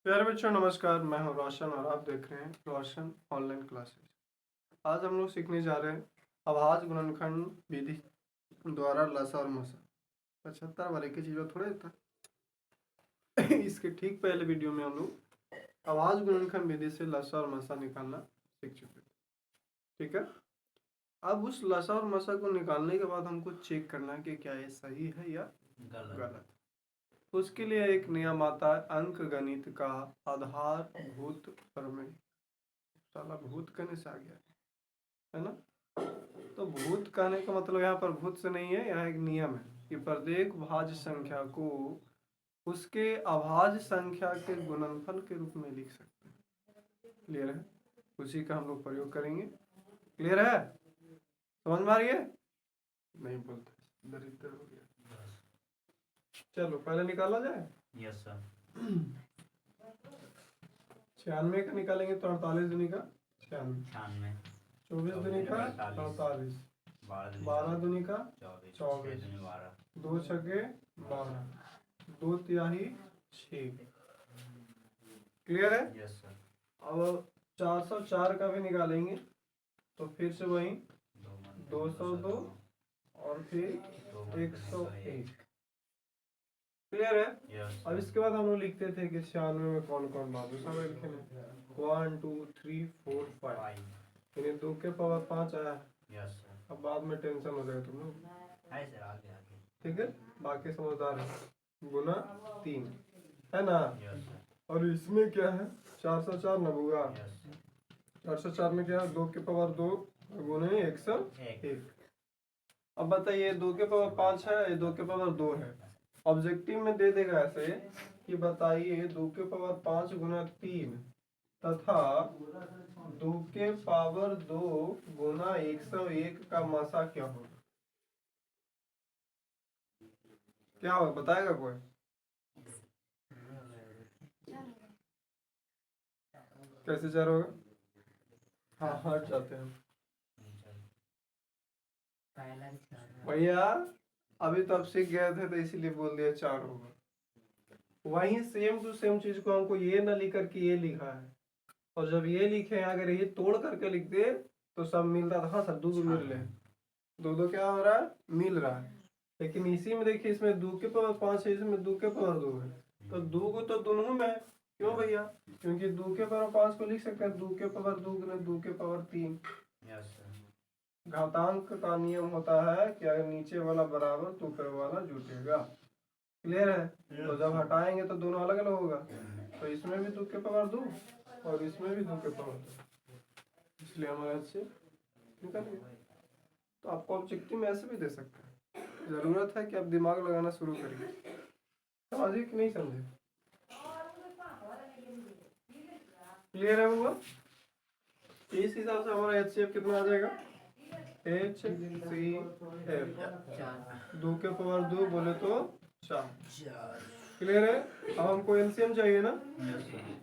प्यारे बच्चों नमस्कार। मैं हूं रोशन और आप देख रहे हैं रोशन ऑनलाइन क्लासेस। आज हम लोग सीखने जा रहे हैं अभाज्य गुणनखंड विधि द्वारा लसा और मसा। 75 वाले की चीज़ों थोड़े था। इसके ठीक पहले वीडियो में हम लोग अभाज्य गुणनखंड विधि से लसा और मसा निकालना सीख चुके थे। ठीक है, अब उस लसा और मसा को निकालने के बाद हमको चेक करना है कि क्या ये सही है या गलत। उसके लिए एक नियम आता है अंक गणित का आधारभूत प्रमेय। साला भूत कहने से आ गया है ना। तो भूत कहने का मतलब यहाँ पर भूत से नहीं है, यहाँ एक नियम है कि प्रत्येक भाज्य संख्या को उसके अभाज्य संख्या के गुणनफल के रूप में लिख सकते हैं। क्लियर है? उसी का हम लोग प्रयोग करेंगे। क्लियर है? समझ में आ रही है? नहीं बोलते, दरिद्र हो गया। चलो पहले निकाला जाए। Yes sir. 96 का निकालेंगे तो 48 दूनी का 96, 24 दूनी का 48, 12 दूनी का 24, 2 छके 12, 2 तिहाई 6। क्लियर है? Yes sir. अब 404 का भी निकालेंगे तो फिर से वही 202 और फिर 101। क्लियर है? यस। अब इसके बाद हम लोग लिखते थे कि 96 में कौन कौन बाजू सब लिखे 1 2 3 4 5, यानी 2 के पावर 5 आया। Yes sir. अब बाद में टेंशन हो जाएगा तुम लोग। है सर, आगे आगे। ठीक है, बाकी समझदार है। गुना 3 है ना। Yes sir. और इसमें क्या है 404 न बुआ। Yes sir. 404 में क्या है 2 के पावर 2 गुने 101। अब बताइए 2 के पावर 5 है, ये 2 के पावर 2 है। ऑब्जेक्टिव में दे देगा ऐसे कि बताइए 2 के पावर 5 गुना 3 तथा 2 के पावर 2 गुना 101 का मसा क्या होगा। क्या होगा बताएगा कोई? कैसे 4 होगा? हाँ हट जाते हैं भैया, अभी तो आप सीख गए थे तो इसीलिए बोल दिया 4 होगा। वहीं सेम टू सेम चीज को हमको ये ना लिख करके ये लिखा है, और जब ये लिखे अगर ये तोड़ करके लिख दे तो सब मिलता था। हाँ सर 2 मिल रहे हैं, 2 क्या हो रहा है मिल रहा है। लेकिन इसी में देखिए इसमें 2 के पावर 5 है, इसमें 2 के पावर 2 है, तो 2 को तो दोनों में है। क्यों भैया? क्योंकि 2 के पावर 5 को लिख सकते हैं 2 के पावर 2 गुना 2 के पावर 3। घातांक का नियम होता है कि अगर नीचे वाला बराबर तो ऊपर वाला जुटेगा। क्लियर है? तो जब हटाएंगे तो दोनों अलग अलग होगा, तो इसमें भी 2 के पावर 2 और इसमें भी 2 के पावर 2, इसलिए हमारे से निकल गया। तो आपको ऑब्जेक्टिव में ऐसे भी दे सकते हैं, जरूरत है कि आप दिमाग लगाना शुरू करिए। समझिए कि नहीं समझे? क्लियर है वो? इस हिसाब से हमारा HCF कितना आ जाएगा? HCF 2 के पावर 2 बोले तो 4। क्लियर है? अब हमको एलसीएम चाहिए ना।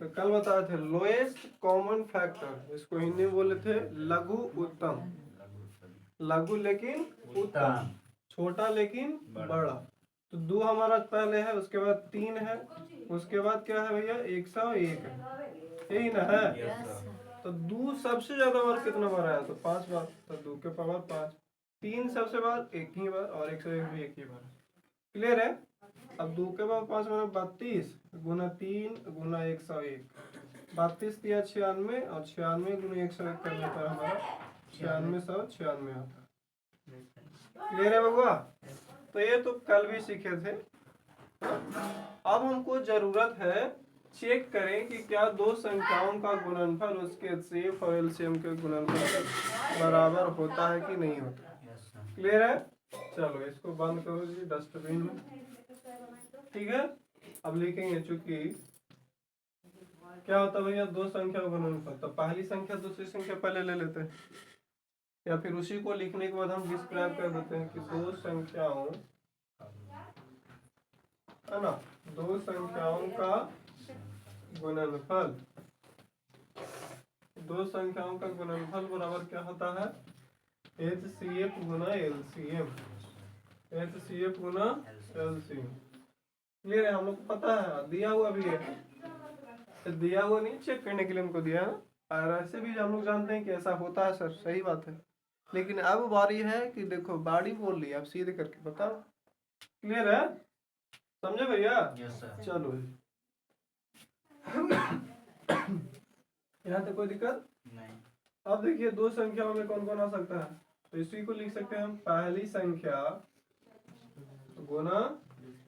तो कल बताए थे लोएस्ट कॉमन फैक्टर, इसको हिंदी में बोले थे लघु उत्तम। लघु लेकिन उत्तम, छोटा लेकिन बड़ा। तो 2 हमारा पहले है, उसके बाद 3 है, उसके बाद क्या है भैया 101 है, यही ना है। तो 2 सबसे ज्यादा बार कितना बार आया? तो 5 बार, तो 2 के पावर 5। 3 सबसे बार एक ही बार और 101 भी एक ही बार। क्लियर है? अब 2 के पावर 5 में 32 गुना 3 गुना 101, 32 दिया 96 और 96 गुना 101 करने पर हमारा 9696 आता है। क्लियर है बबुआ? तो ये तो कल भी सीखे थे। अब हमको जरूरत है चेक करें कि क्या 2 संख्याओं का गुणनफल उसके HCF और LCM के गुणनफल के बराबर होता है कि नहीं होता। क्लियर है? चलो इसको बंद करो जी डस्टबिन में। ठीक है, अब लिखेंगे चूंकि क्या होता है भैया 2 संख्या का गुणनफल, तो पहली संख्या दूसरी संख्या पहले ले लेते हैं, या फिर उसी को लिखने के बाद हम डिस्क्राइब कर देते हैं कि 2 संख्याओं है ना, 2 संख्याओं का गुणनफल, 2 संख्याओं का गुणनफल बराबर क्या होता है HCF गुना LCM, HCF गुना LCM। क्लियर है? हम लोग को पता है, दिया हुआ भी है। दिया हुआ नहीं, चेक करने के लिए हमको दिया है ना। और ऐसे भी हम लोग जानते हैं कि ऐसा होता है सर, सही बात है। लेकिन अब बारी है कि देखो बाड़ी बोल रही है, अब सीधे करके बताओ। क्लियर है, समझे भैया? Yes sir. चलो यहाँ तक कोई दिक्कत नहीं। अब देखिए दो संख्याओं में कौन कौन आ सकता है, तो इसी को लिख सकते हैं हम पहली संख्या गुना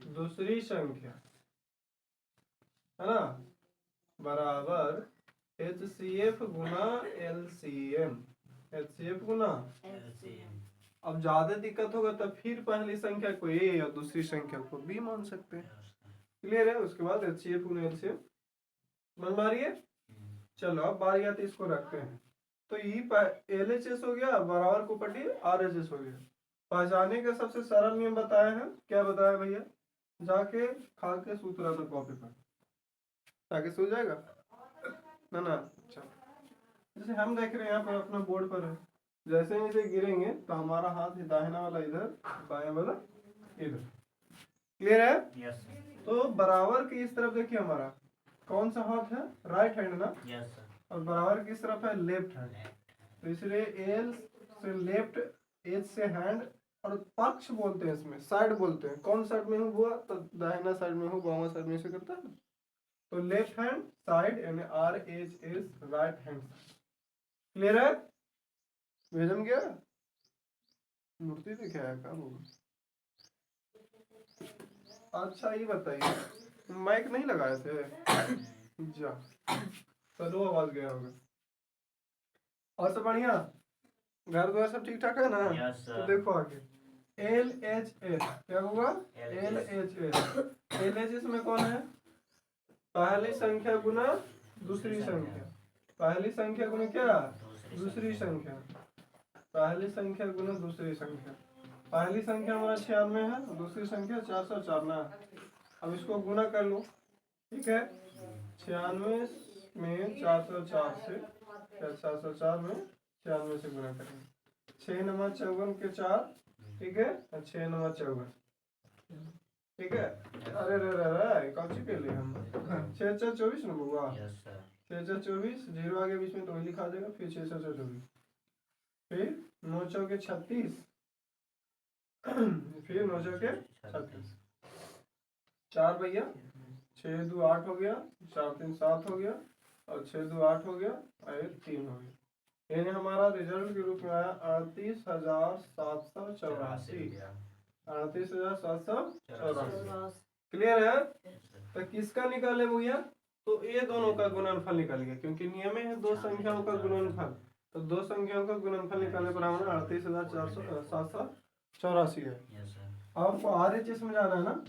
दूसरी संख्या, है ना, बराबर HCF गुना LCM, HCF गुना। LCM। अब ज्यादा दिक्कत होगा तब फिर पहली संख्या को A और दूसरी संख्या को B मान सकते हैं। Yes sir. क्लियर है? उसके बाद HCF गुना LCM मन मारिए। चलो अब बारी आती है, इसको रखते हैं। तो ये LHS हो गया, बराबर को पट्टी RHS हो गया। पहचाने का सबसे सरल नियम बताया है, क्या बताया भैया? जाके खा के सूत्र रहना कॉपी पर, ताकि सो जाएगा ना ना। अच्छा, जैसे हम देख रहे हैं यहाँ पर अपना बोर्ड पर है, जैसे ही इसे गिरेंगे तो हमारा हाथ दाहिना वाला इधर, बाएं वाला इधर। क्लियर है? Yes sir. तो बराबर की इस तरफ देखिए हमारा कौन सा हाथ है, राइट हैंड ना, यस सर। और बराबर की इस तरफ है लेफ्ट हैंड। तो इसलिए एल से लेफ्ट, एच से हैंड, और पक्ष बोलते हैं इसमें, साइड बोलते हैं। कौन साइड में हूँ हुआ तो दाहिना साइड में हूँ, बामा साइड में से करता है ना। तो लेफ्ट हैंड साइड यानी RHS, राइट हैंड। क्लियर है? भेजम गया मूर्ति दिखाया का वो। अच्छा ये बताइए माइक नहीं लगाए थे? जा चलो आवाज गया होगा। और सब बढ़िया, घर द्वार सब ठीक ठाक है ना? यस तो सर। देखो आगे LHS क्या होगा? LHS में कौन है? पहली संख्या गुना दूसरी संख्या। पहली संख्या गुना क्या? दूसरी संख्या। पहली संख्या गुना दूसरी संख्या। पहली संख्या हमारा 96 है, दूसरी संख्या 404 ना। अब इसको गुना कर लो, ठीक है? 96 में 404 से, 404 में 96 से गुना करेंगे। 6 नंबर 54 के 4, ठीक है, 6 नंबर 54, ठीक है। अरे रे रे रे कौन सी पे ले हम 6 4 24 ना हुआ। Yes sir. 6 4 24, जीरो आगे बीच में तो वही लिखा देगा, फिर 6 4 24, फिर 9 चौके 36, फिर 9 चौके 36, 4 भैया, 6 2 8 हो गया, 4 3 7 हो गया, और 6 2 8 हो गया, और 3 हो गया। यानी हमारा रिजल्ट के रूप में आया 38,784। 38,784। क्लियर है? तो किसका निकाले भैया? तो ये दोनों का गुणनफल निकालिए, क्योंकि नियम है दो संख्याओं का गुणनफल। तो दो संख्याओं का गुणनफल निकालने पर हमारा 38,784 है। Yes sir. अब आपको RHS में जाना है ना,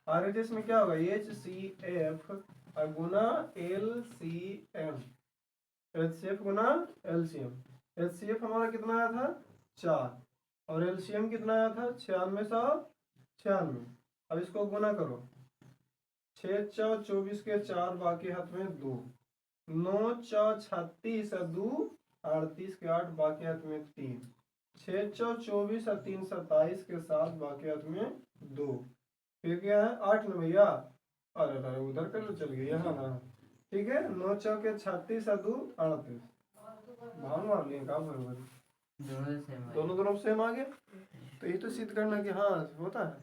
RHS में क्या होगा? HCF गुना LCM, HCF गुना LCM। HCF हमारा कितना आया था? 4, और LCM कितना आया था? 9696। अब इसको गुना करो, 6 4 24 के 4, बाकी हाथ में 2, 9 4 36 और 2 38 के 8, बाकी हाथ में 3, 6 4 24 और 3 27 के 7, बाकी हाथ में 2, फिर क्या है 8 ना भैया। अरे अरे उधर कर चल गया यहाँ ना, ठीक है। 9 चौके 36 और 2 38, भाव मार लिए का बराबर, दोनों तरफ सेम आ गया। तो ये तो सिद्ध करना कि हाँ होता है।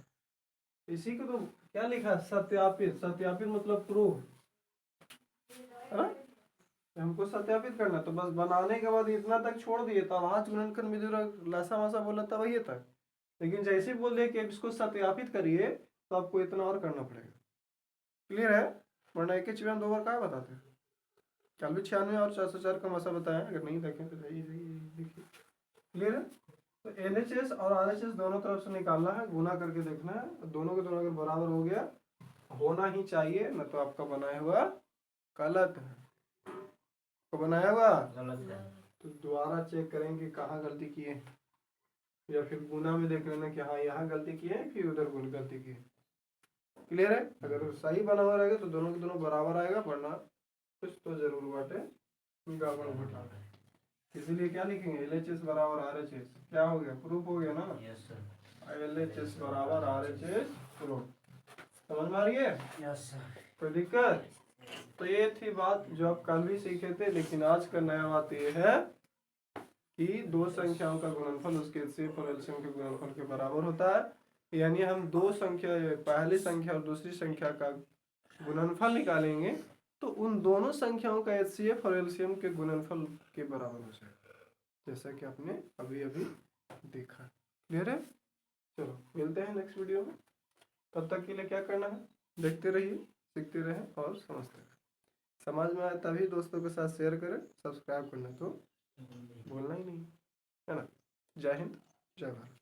इसी को तो क्या लिखा है? सत्यापित। सत्यापित मतलब प्रूफ, है ना? हमको सत्यापित करना, तो बस बनाने के बाद इतना तक छोड़ दिए, तब आज गुणनखंड में जो लसा मसा बोला तब ये तक। लेकिन जैसे बोल दिए कि इसको सत्यापित करिए तो आपको इतना और करना पड़ेगा। क्लियर है? वरना एक ही चीज हम 2 बार क्या बताते हैं। कल भी 96 और 404 का मसा बताया, अगर नहीं देखें तो देखिए। क्लियर है? तो LHS और RHS दोनों तरफ से निकालना है, गुना करके देखना है, दोनों के दोनों अगर बराबर हो गया होना ही चाहिए, न तो आपका बनाया हुआ गलत है। तो बनाया हुआ गलत है। तो दोबारा चेक करेंगे कहाँ गलती किए, या फिर गुना में देख लेना कि हाँ यहाँ गलती किए, फिर उधर गलती किए। क्लियर है? अगर सही बना हुआ रहेगा तो दोनों के दोनों बराबर आएगा, वरना कुछ तो जरूर बाटे गड़बड़ घोटाला। इसीलिए क्या लिखेंगे? LHS बराबर RHS, क्या हो गया? प्रूफ हो गया ना। Yes sir. LHS बराबर RHS प्रूफ। समझ में आ रही है? Yes sir. कोई दिक्कत? तो ये थी बात जो आप कल भी सीखे थे, लेकिन आज का नया बात ये है कि दो संख्याओं का गुणनफल उसके HCF और LCM के गुणनफल के बराबर होता है। यानी हम दो संख्या, पहली संख्या और दूसरी संख्या का गुणनफल निकालेंगे तो उन दोनों संख्याओं का HCF और LCM के गुणनफल के बराबर हो जाएगा, जैसा कि आपने अभी अभी देखा। क्लियर है? चलो मिलते हैं नेक्स्ट वीडियो में। तब तक के लिए क्या करना है, देखते रहिए, सीखते रहें और समझते रहें। समझ में आए तभी दोस्तों के साथ शेयर करें, सब्सक्राइब करना तो भूलना ही नहीं, है ना। जय हिंद, जय भारत।